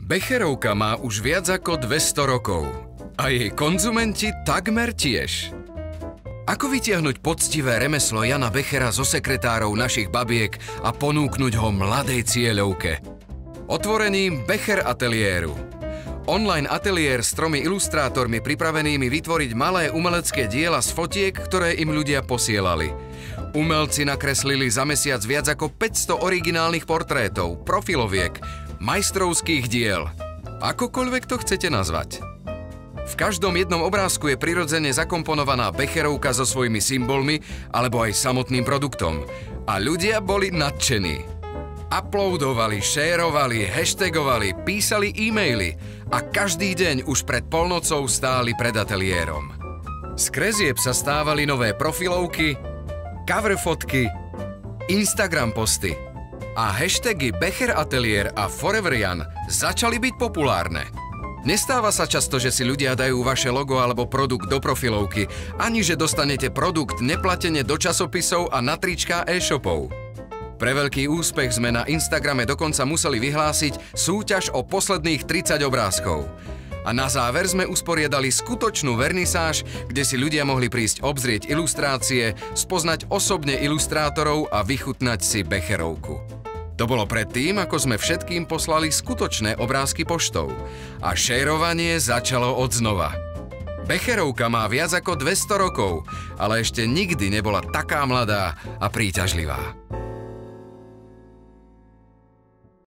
Becherovka má už viac ako 200 rokov a jej konzumenti takmer tiež. Ako vytiahnuť poctivé remeslo Jana Bechera zo sekretárov našich babiek a ponúknuť ho mladej cieľovke? Otvorením Becher ateliéru. Online ateliér s 3 ilustrátormi pripravenými vytvoriť malé umelecké diela z fotiek, ktoré im ľudia posielali. Umelci nakreslili za mesiac viac ako 500 originálnych portrétov, profiloviek, majstrovských diel. Akokoľvek to chcete nazvať. V každom jednom obrázku je prirodzene zakomponovaná Becherovka so svojimi symbolmi alebo aj samotným produktom. A ľudia boli nadšení. Uploadovali, šérovali, hashtagovali, písali e-maily a každý deň už pred polnocou stáli pred ateliérom. Z kresieb sa stávali nové profilovky, cover fotky, Instagram posty a hashtagy Becher Atelier a Forever Jan začali byť populárne. Nestáva sa často, že si ľudia dajú vaše logo alebo produkt do profilovky, ani že dostanete produkt neplatene do časopisov a na tričká e-shopov. Pre veľký úspech sme na Instagrame dokonca museli vyhlásiť súťaž o posledných 30 obrázkov. A na záver sme usporiadali skutočnú vernisáž, kde si ľudia mohli prísť obzrieť ilustrácie, spoznať osobne ilustrátorov a vychutnať si Becherovku. To bolo predtým, ako sme všetkým poslali skutočné obrázky poštou. A šérovanie začalo odznova. Becherovka má viac ako 200 rokov, ale ešte nikdy nebola taká mladá a príťažlivá.